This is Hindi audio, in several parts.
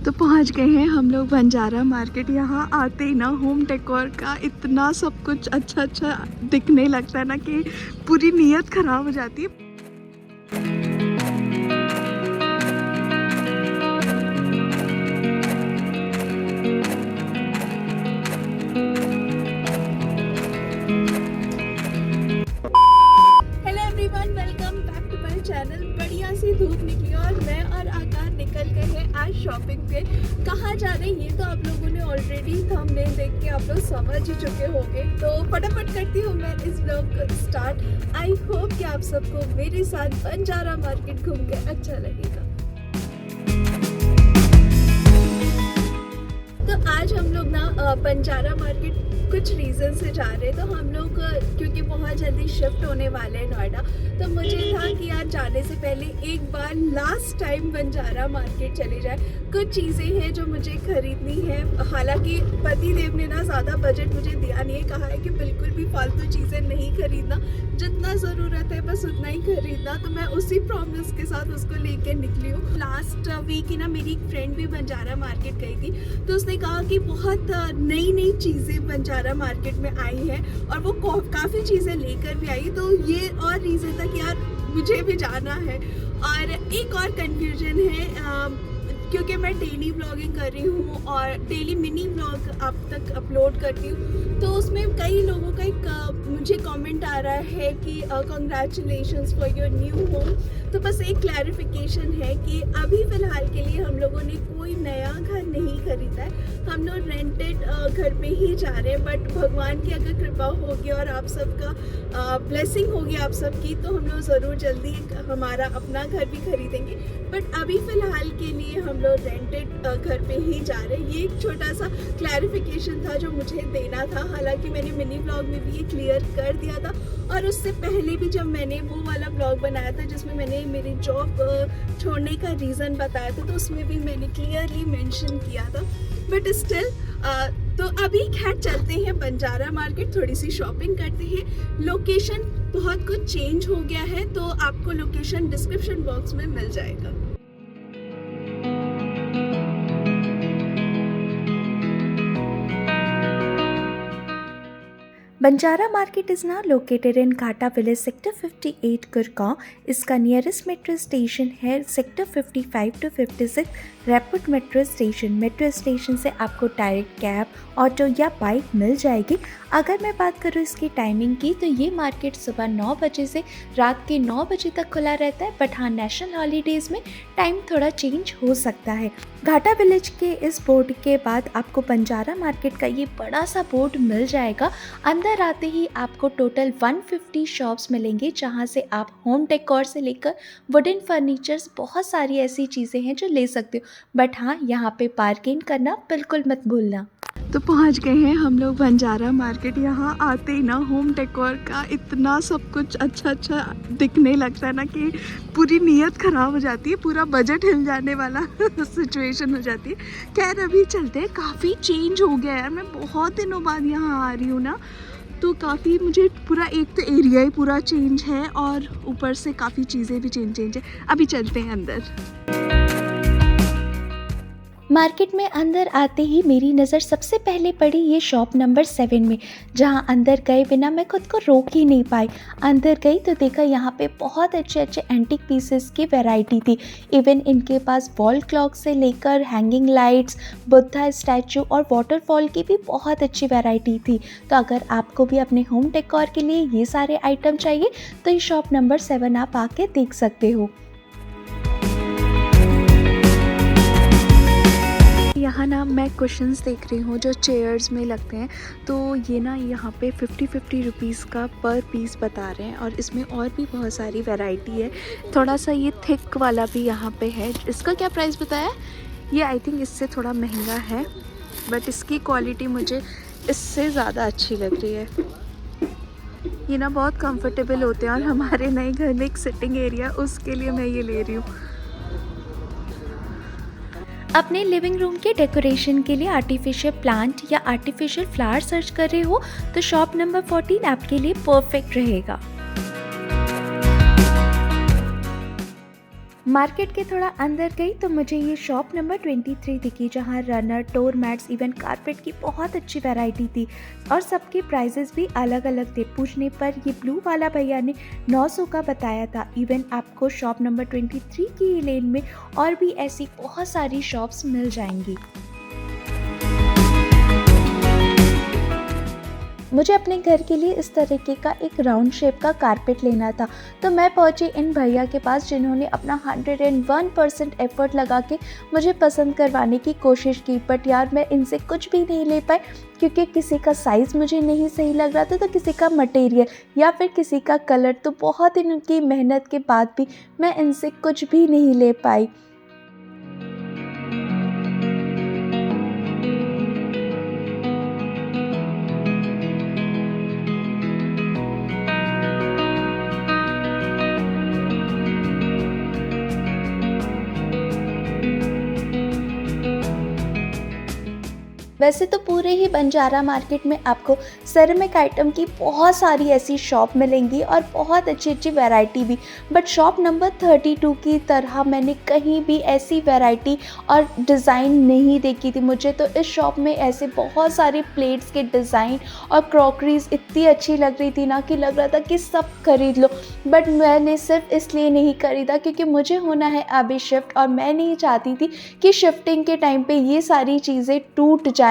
तो पहुंच गए हैं हम लोग बंजारा मार्केट। यहाँ आते ही ना होम डेकोर का इतना सब कुछ अच्छा अच्छा दिखने लगता है ना कि पूरी नीयत ख़राब हो जाती है। Hello everyone, welcome back to my channel. बढ़िया सी धूप निकली और मैं और आकार निकल गए हैं आज शॉपिंग पे। कहाँ जा रहे हैं ये तो आप लोगों ने ऑलरेडी थंबनेल देख के आप लोग समझ ही चुके होंगे। तो फटाफट करती हूँ मैं इस व्लॉग को स्टार्ट। आई होप कि आप सबको मेरे साथ बंजारा मार्केट घूम के अच्छा लगेगा। तो आज हम लोग ना बंजारा मार्केट कुछ रीज़न से जा रहे हैं। तो हम लोग क्योंकि बहुत जल्दी शिफ्ट होने वाले हैं नोएडा, तो मुझे था कि यार जाने से पहले एक बार लास्ट टाइम बंजारा मार्केट चले जाए। कुछ चीज़ें हैं जो मुझे खरीदनी है। हालांकि पति देव ने ना ज़्यादा बजट मुझे दिया नहीं है, कहा है कि बिल्कुल भी फालतू चीज़ें नहीं खरीदना, जितना ज़रूरत है बस उतना ही खरीदना। तो मैं उसी प्रॉमिस के साथ उसको लेकर निकली हूँ। लास्ट वीक ही ना मेरी एक फ्रेंड भी बंजारा मार्केट गई थी, तो उसने कहा कि बहुत नई नई चीज़ें बंजारा मार्केट में आई हैं और वो काफ़ी चीज़ें लेकर भी आई। तो ये और रीज़न था कि यार मुझे भी जाना है। और एक और कन्फ्यूजन है, क्योंकि मैं डेली व्लॉगिंग कर रही हूँ और डेली मिनी व्लॉग आप तक अपलोड करती हूँ, तो उसमें कई लोगों का एक मुझे कमेंट आ रहा है कि congratulations for your new home. तो बस एक क्लैरिफिकेशन है कि अभी फ़िलहाल के लिए हम लोगों ने कोई नया घर नहीं खरीदा है, हम लोग रेंटेड घर पे ही जा रहे हैं। बट भगवान की अगर कृपा होगी और आप सबका ब्लेसिंग होगी आप सबकी, तो हम लोग ज़रूर जल्दी हमारा अपना घर भी खरीदेंगे। बट अभी फ़िलहाल के लिए हम लोग रेंटेड घर पे ही जा रहे हैं। ये एक छोटा सा क्लैरिफिकेशन था जो मुझे देना था। हालांकि मैंने मिनी व्लॉग में भी ये क्लियर कर दिया था, और उससे पहले भी जब मैंने वो वाला व्लॉग बनाया था जिसमें मैंने मेरी जॉब छोड़ने का रीज़न बताया था, तो उसमें भी मैंने क्लियरली मेंशन किया था। बट स्टिल तो अभी खैर चलते हैं बंजारा मार्केट, थोड़ी सी शॉपिंग करते हैं। लोकेशन बहुत कुछ चेंज हो गया है, तो आपको लोकेशन डिस्क्रिप्शन बॉक्स में मिल जाएगा। Banjara market is now located in Ghata village sector 58 Gurgaon. इसका नियरेस्ट मेट्रो स्टेशन है sector 55 to 56 rapid metro station. Metro station से आपको डायरेक्ट कैब, ऑटो या बाइक मिल जाएगी। अगर मैं बात करूँ इसकी टाइमिंग की, तो ये मार्केट सुबह 9 बजे से रात के 9 बजे तक खुला रहता है। बट हाँ, नेशनल हॉलीडेज़ में टाइम थोड़ा चेंज हो सकता है। घाटा विलेज के इस बोर्ड के बाद आपको बंजारा मार्केट का ये बड़ा सा बोर्ड मिल जाएगा। अंदर आते ही आपको टोटल 150 शॉप्स मिलेंगे, जहाँ से आप होम डेकोर से लेकर वुडन फर्नीचर्स, बहुत सारी ऐसी चीज़ें हैं जो ले सकते हो। बट हाँ, यहाँ पे पार्किंग करना बिल्कुल मत भूलना। तो पहुंच गए हैं हम लोग बंजारा मार्केट। यहाँ आते ही ना होम डेकोर का इतना सब कुछ अच्छा अच्छा दिखने लगता है ना कि पूरी नीयत ख़राब हो जाती है, पूरा बजट हिल जाने वाला सिचुएशन हो जाती है। खैर अभी चलते हैं। काफ़ी चेंज हो गया है, मैं बहुत दिनों बाद यहाँ आ रही हूँ ना, तो काफ़ी मुझे पूरा एक तो एरिया ही पूरा चेंज है और ऊपर से काफ़ी चीज़ें भी चेंज है। अभी चलते हैं अंदर। मार्केट में अंदर आते ही मेरी नज़र सबसे पहले पड़ी ये शॉप नंबर 7 में, जहाँ अंदर गए बिना मैं खुद को रोक ही नहीं पाई। अंदर गई तो देखा यहाँ पे बहुत अच्छे अच्छे एंटीक पीसेस की वैरायटी थी। इवन इनके पास वॉल क्लॉक से लेकर हैंगिंग लाइट्स, बुद्धा स्टैचू और वाटरफॉल की भी बहुत अच्छी वैरायटी थी। तो अगर आपको भी अपने होम डेकोर के लिए ये सारे आइटम चाहिए, तो ये शॉप नंबर 7 आप आके देख सकते हो। यहाँ ना मैं कुशन्स देख रही हूँ जो चेयर्स में लगते हैं। तो ये ना यहाँ पे 50 रुपीज़ का पर पीस बता रहे हैं, और इसमें और भी बहुत सारी वैरायटी है। थोड़ा सा ये थिक वाला भी यहाँ पे है। इसका क्या प्राइस बताया? ये आई थिंक इससे थोड़ा महंगा है, बट इसकी क्वालिटी मुझे इससे ज़्यादा अच्छी लग रही है। ये ना बहुत कंफर्टेबल होते हैं, और हमारे नए घर में एक सिटिंग एरिया, उसके लिए मैं ये ले रही हूँ। अपने लिविंग रूम के डेकोरेशन के लिए आर्टिफिशियल प्लांट या आर्टिफिशियल फ्लावर सर्च कर रहे हो, तो शॉप नंबर 14 आपके लिए परफेक्ट रहेगा। मार्केट के थोड़ा अंदर गई तो मुझे ये शॉप नंबर 23 दिखी, जहाँ runner, door mats, even carpet की बहुत अच्छी वैरायटी थी और सबके प्राइजेस भी अलग अलग थे। पूछने पर ये ब्लू वाला भैया ने 900 का बताया था। इवन आपको शॉप नंबर 23 की लेन में और भी ऐसी बहुत सारी शॉप्स मिल जाएंगी। मुझे अपने घर के लिए इस तरीके का एक राउंड शेप का कारपेट लेना था, तो मैं पहुंची इन भैया के पास जिन्होंने अपना 101% एफर्ट लगा के मुझे पसंद करवाने की कोशिश की। बट यार मैं इनसे कुछ भी नहीं ले पाई, क्योंकि किसी का साइज़ मुझे नहीं सही लग रहा था, तो किसी का मटेरियल या फिर किसी का कलर। तो बहुत इनकी मेहनत के बाद भी मैं इनसे कुछ भी नहीं ले पाई। वैसे तो पूरे ही बंजारा मार्केट में आपको सेरेमिक आइटम की बहुत सारी ऐसी शॉप मिलेंगी और बहुत अच्छी अच्छी वैरायटी भी, बट शॉप नंबर 32 की तरह मैंने कहीं भी ऐसी वैरायटी और डिज़ाइन नहीं देखी थी। मुझे तो इस शॉप में ऐसे बहुत सारे प्लेट्स के डिज़ाइन और क्रॉकरीज इतनी अच्छी लग रही थी ना कि लग रहा था कि सब खरीद लो, बट मैंने सिर्फ इसलिए नहीं खरीदा क्योंकि मुझे होना है अभी शिफ्ट और मैं नहीं चाहती थी कि शिफ्टिंग के टाइम पे ये सारी चीज़ें टूट जाए।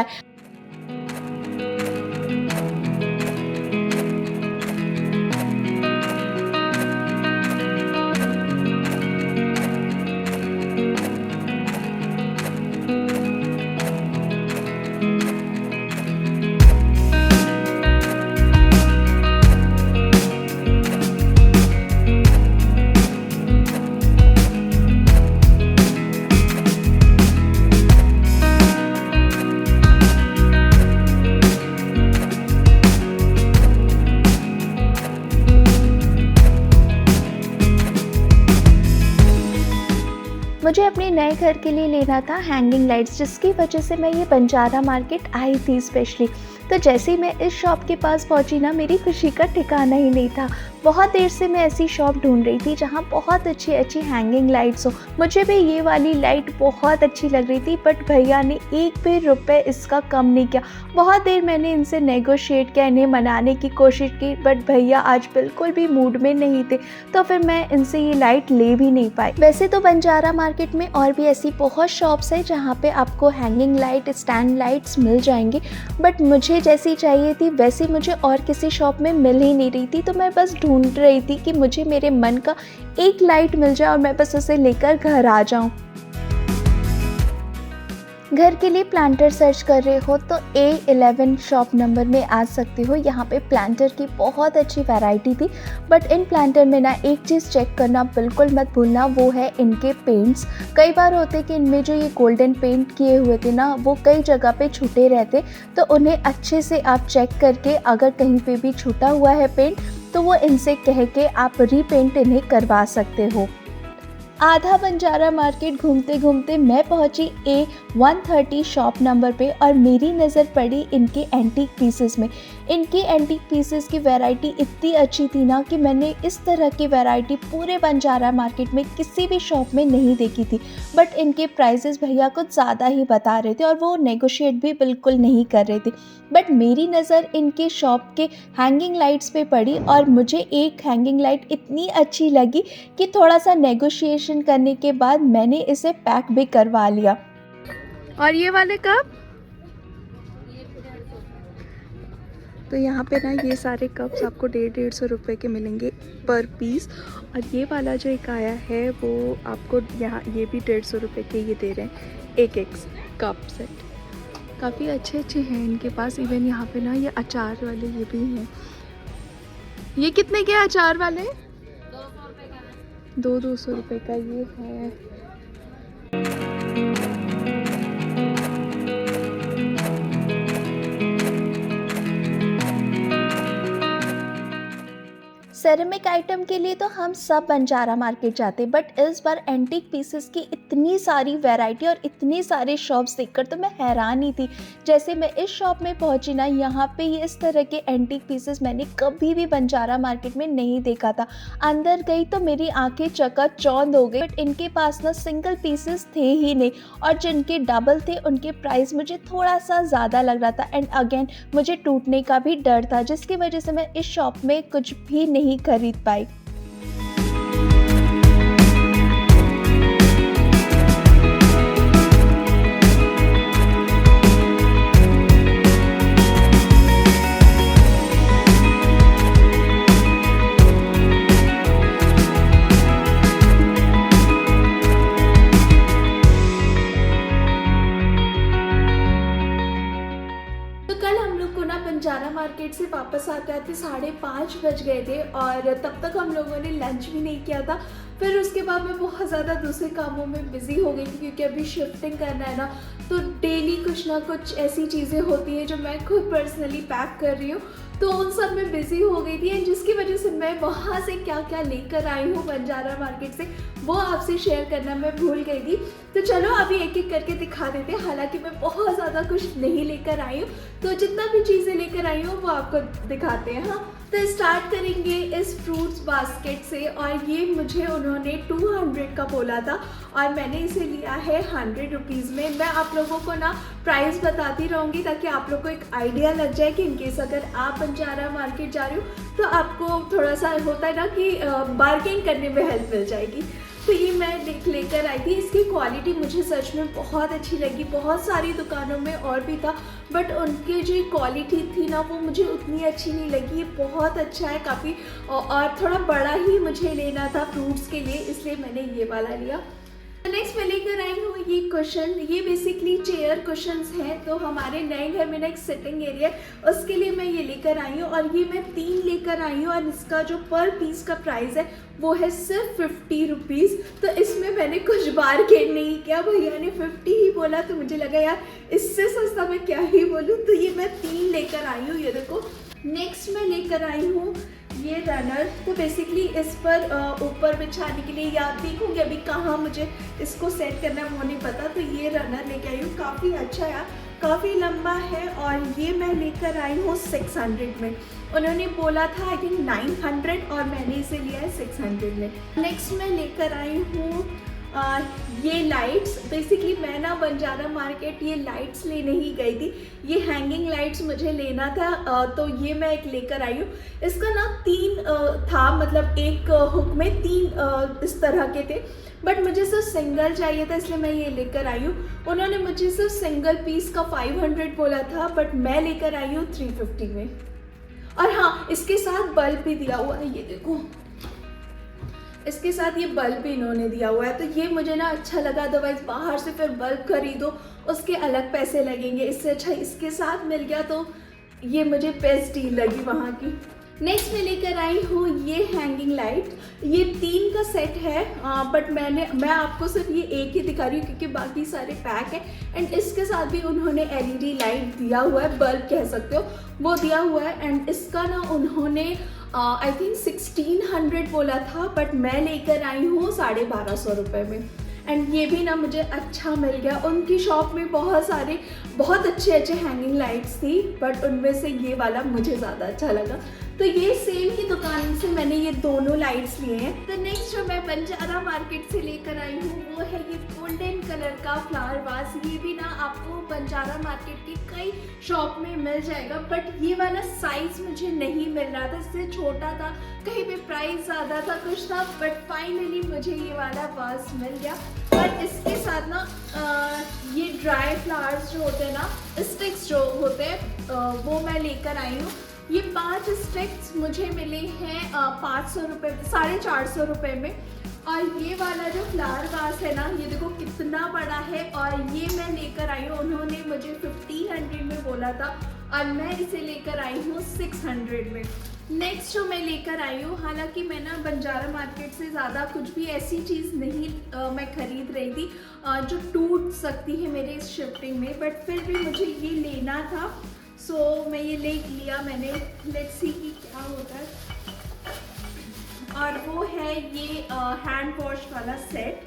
मुझे अपने नए घर के लिए लेना था हैंगिंग लाइट्स, जिसकी वजह से मैं ये बंजारा मार्केट आई थी स्पेशली। तो जैसे ही मैं इस शॉप के पास पहुंची ना, मेरी खुशी का ठिकाना ही नहीं था। बहुत देर से मैं ऐसी शॉप ढूंढ रही थी जहां बहुत अच्छी अच्छी हैंगिंग लाइट्स हो। मुझे भी ये वाली लाइट बहुत अच्छी लग रही थी, बट भैया ने एक भी रुपये इसका कम नहीं किया। बहुत देर मैंने इनसे नेगोशिएट किया, इन्हें मनाने की कोशिश की, बट भैया आज बिल्कुल भी मूड में नहीं थे, तो फिर मैं इनसे ये लाइट ले भी नहीं पाई। वैसे तो बंजारा मार्केट में और भी ऐसी बहुत शॉप्स है जहाँ पे आपको हैंगिंग लाइट, स्टैंड लाइट्स मिल जाएंगी, बट मुझे जैसी चाहिए थी वैसी मुझे और किसी शॉप में मिल ही नहीं रही थी। तो मैं बस ढूंढ रही थी कि मुझे मेरे मन का एक लाइट मिल जाए और मैं बस उसे लेकर घर आ जाऊं। घर के लिए प्लांटर सर्च कर रहे हो तो A11 शॉप नंबर में आ सकते हो। यहाँ पे प्लांटर की बहुत अच्छी वैरायटी थी, बट इन प्लांटर में ना एक चीज़ चेक करना बिल्कुल मत भूलना, वो है इनके पेंट्स। कई बार होते कि इनमें जो ये गोल्डन पेंट किए हुए थे ना, वो कई जगह पे छूटे रहते, तो उन्हें अच्छे से आप चेक करके अगर कहीं पे भी छूटा हुआ है पेंट तो वो इनसे कह के आप रीपेंट इन्हें करवा सकते हो। आधा बंजारा मार्केट घूमते घूमते मैं पहुंची A130 शॉप नंबर पे और मेरी नज़र पड़ी इनके एंटीक पीसेस में। इनके एंटीक पीसेस की वैरायटी इतनी अच्छी थी ना कि मैंने इस तरह की वैरायटी पूरे बंजारा मार्केट में किसी भी शॉप में नहीं देखी थी। बट इनके प्राइसेस भैया कुछ ज़्यादा ही बता रहे थे और वो नेगोशिएट भी बिल्कुल नहीं कर रहे थे। बट मेरी नज़र इनके शॉप के हैंगिंग लाइट्स पे पड़ी और मुझे एक हैंगिंग लाइट इतनी अच्छी लगी कि थोड़ा सा नेगोशिएशन करने के बाद मैंने इसे पैक भी करवा लिया। और ये वाले कप? तो यहाँ पे ना ये सारे कप्स आपको 150 रुपये के मिलेंगे पर पीस, और ये वाला जो एक आया है वो आपको यहाँ ये भी 150 रुपये के ये दे रहे हैं, एक कप सेट। काफ़ी अच्छे अच्छे हैं इनके पास। इवन यहाँ पे ना ये अचार वाले ये भी हैं। ये कितने के अचार वाले? 200 रुपये का ये है। सेरेमिक आइटम के लिए तो हम सब बंजारा मार्केट जाते, बट इस बार एंटीक पीसेस की इतनी सारी वैरायटी और इतने सारे शॉप्स देखकर तो मैं हैरान ही थी। जैसे मैं इस शॉप में पहुंची ना, यहाँ पे ये इस तरह के एंटीक पीसेस मैंने कभी भी बंजारा मार्केट में नहीं देखा था। अंदर गई तो मेरी आंखें चकाचौंध हो गई, बट इनके पास ना सिंगल पीसेस थे ही नहीं, और जिनके डबल थे उनके प्राइस मुझे थोड़ा सा ज़्यादा लग रहा था। एंड अगेन मुझे टूटने का भी डर था, जिसकी वजह से मैं इस शॉप में कुछ भी नहीं खरीद पाई। बंजारा मार्केट से वापस आते आते 5:30 बज गए थे और तब तक हम लोगों ने लंच भी नहीं किया था। फिर उसके बाद मैं बहुत ज़्यादा दूसरे कामों में बिज़ी हो गई थी, क्योंकि अभी शिफ्टिंग करना है ना, तो डेली कुछ ना कुछ ऐसी चीज़ें होती हैं जो मैं खुद पर्सनली पैक कर रही हूँ, तो उन सब में बिज़ी हो गई थी। एंड जिसकी वजह से मैं वहाँ से क्या क्या लेकर आई हूँ बंजारा मार्केट से, वो आपसे शेयर करना मैं भूल गई थी। तो चलो अभी एक एक करके दिखा देते हैं। हालांकि मैं बहुत ज़्यादा कुछ नहीं लेकर आई हूँ, तो जितना भी चीज़ें लेकर आई हूँ वो आपको दिखाते हैं। हाँ, तो स्टार्ट करेंगे इस फ्रूट्स बास्केट से, और ये मुझे उन्होंने 200 का बोला था और मैंने इसे लिया है 100 रुपीज़ में। मैं आप लोगों को ना प्राइस बताती रहूँगी ताकि आप लोग को एक आइडिया लग जाए कि इनकेस अगर आप बंजारा मार्केट जा रहे हो तो आपको थोड़ा सा होता है ना कि बार्गेन करने में हेल्प मिल जाएगी। तो ये मैं लेकर आई थी। इसकी क्वालिटी मुझे सच में बहुत अच्छी लगी। बहुत सारी दुकानों में और भी था, बट उनकी जो क्वालिटी थी ना वो मुझे उतनी अच्छी नहीं लगी। ये बहुत अच्छा है काफ़ी, और थोड़ा बड़ा ही मुझे लेना था फ्रूट्स के लिए, इसलिए मैंने ये वाला लिया। नेक्स्ट मैं लेकर आई हूँ ये कुशन। ये बेसिकली चेयर कुशन्स हैं, तो हमारे नए घर में ना एक सिटिंग एरिया है, उसके लिए मैं ये लेकर आई हूँ। और ये मैं 3 लेकर आई हूँ, और इसका जो पर पीस का प्राइस है वो है सिर्फ 50 रुपीज़। तो इसमें मैंने कुछ बार्गेन नहीं किया, भैया ने 50 ही बोला, तो मुझे लगा यार इससे सस्ता मैं क्या ही बोलूँ। तो ये मैं 3 लेकर आई हूँ, ये देखो। नेक्स्ट मैं लेकर आई हूँ ये रनर। तो बेसिकली इस पर ऊपर बिछाने के लिए, या देखूँगी अभी कहाँ मुझे इसको सेट करना है वो नहीं पता। तो ये रनर लेके आई हूँ, काफ़ी अच्छा यार, काफ़ी लंबा है, और ये मैं लेकर आई हूँ 600 में। उन्होंने बोला था आई थिंक 900, और मैंने इसे लिया है 600 में। नेक्स्ट मैं लेकर आई हूँ ये लाइट्स। बेसिकली मैं ना बंजारा मार्केट ये लाइट्स लेने ही गई थी। ये हैंगिंग लाइट्स मुझे लेना था, तो ये मैं एक लेकर आई हूँ। इसका ना 3 था, मतलब एक हुक में 3 इस तरह के थे, बट मुझे सिर्फ सिंगल चाहिए था, इसलिए मैं ये लेकर आई हूँ। उन्होंने मुझे सिर्फ सिंगल पीस का 500 बोला था, बट मैं लेकर आई हूँ 350 में। और हाँ, इसके साथ बल्ब भी दिया हुआ है, ये देखो, इसके साथ ये बल्ब भी इन्होंने दिया हुआ है। तो ये मुझे ना अच्छा लगा, अदरवाइज बाहर से फिर बल्ब खरीदो उसके अलग पैसे लगेंगे, इससे अच्छा इसके साथ मिल गया, तो ये मुझे बेस्ट डील लगी वहाँ की। नेक्स्ट मैं लेकर आई हूँ ये हैंगिंग लाइट। ये 3 का सेट है, बट मैं आपको सिर्फ ये एक ही दिखा रही हूँ क्योंकि बाकी सारे पैक है। एंड इसके साथ भी उन्होंने LED लाइट दिया हुआ है, बल्ब कह सकते हो, वो दिया हुआ है। एंड इसका ना उन्होंने आई थिंक 1600 बोला था, बट मैं लेकर आई हूँ 1250 रुपये में। एंड ये भी ना मुझे अच्छा मिल गया। उनकी शॉप में बहुत अच्छे हैंगिंग लाइट्स थी, बट उनमें से ये वाला मुझे ज़्यादा अच्छा लगा। तो ये सेम ही दुकान से मैंने ये दोनों लाइट्स लिए हैं। तो नेक्स्ट जो मैं बंजारा मार्केट से लेकर आई हूँ वो है ये गोल्डन कलर का फ्लावर वास। ये भी ना आपको बंजारा मार्केट की कई शॉप में मिल जाएगा, बट ये वाला साइज मुझे नहीं मिल रहा था, इससे छोटा था, कहीं पे प्राइस ज़्यादा था, कुछ था, बट फाइनली मुझे ये वाला वास मिल गया। और इसके साथ ना ये ड्राई फ्लावर्स जो होते हैं ना, स्टिक्स जो होते हैं, वो मैं लेकर आई हूँ। ये 5 स्टिक्स मुझे मिले हैं 500 रुपये, 450 रुपये में। और ये वाला जो फ्लावर वास है ना, ये देखो कितना बड़ा है, और ये मैं लेकर आई हूँ। उन्होंने मुझे 1500 में बोला था, और मैं इसे लेकर आई हूँ 600 में। नेक्स्ट जो मैं लेकर आई हूँ, हालांकि मैं ना बंजारा मार्केट से ज़्यादा कुछ भी ऐसी चीज़ नहीं मैं ख़रीद रही थी जो टूट सकती है मेरे इस शिफ्टिंग में, बट फिर भी मुझे ये लेना था, सो मैं ये ले लिया मैंने। लेट्स सी कि क्या होता है। और वो है ये हैंड वॉश वाला सेट।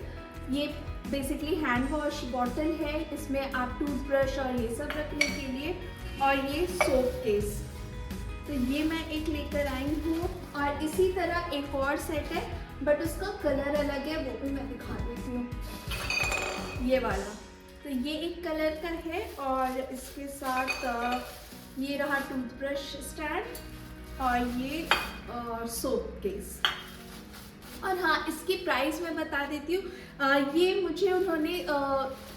ये बेसिकली हैंड वॉश बॉटल है, इसमें आप टूथब्रश और ये सब रखने के लिए, और ये सोप केस। तो ये मैं एक लेकर आई हूँ। और इसी तरह एक और सेट है बट उसका कलर अलग है, वो भी मैं दिखा देती हूँ। ये वाला, तो ये एक कलर का है और इसके साथ ये रहा टूथब्रश स्टैंड और ये सोप केस। और हाँ, इसकी प्राइस मैं बता देती हूँ। ये मुझे उन्होंने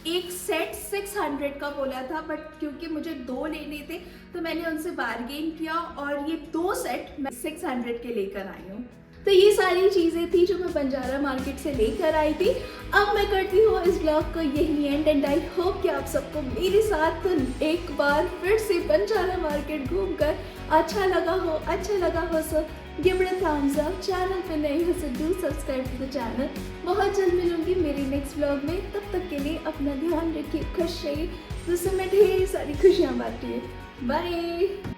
एक सेट 600 का बोला था, बट क्योंकि मुझे 2 लेने थे तो मैंने उनसे बार्गेन किया और ये 2 सेट मैं 600 के लेकर आई हूँ। तो ये सारी चीज़ें थी जो मैं बंजारा मार्केट से लेकर आई थी। अब मैं करती हूँ इस ब्लॉग को यही एंड, एंड आई होप कि आप सबको मेरे साथ एक बार फिर से बंजारा मार्केट घूमकर अच्छा लगा हो। So give it a thumbs up. Channel पे नए हो तो do subscribe to the channel. बहुत जल्द मिलूंगी मेरी नेक्स्ट ब्लॉग में, तब तक के लिए अपना ध्यान रखिए, खुश रहिए, दूसरों में ढेर सारी खुशियाँ बांटिए। बाय।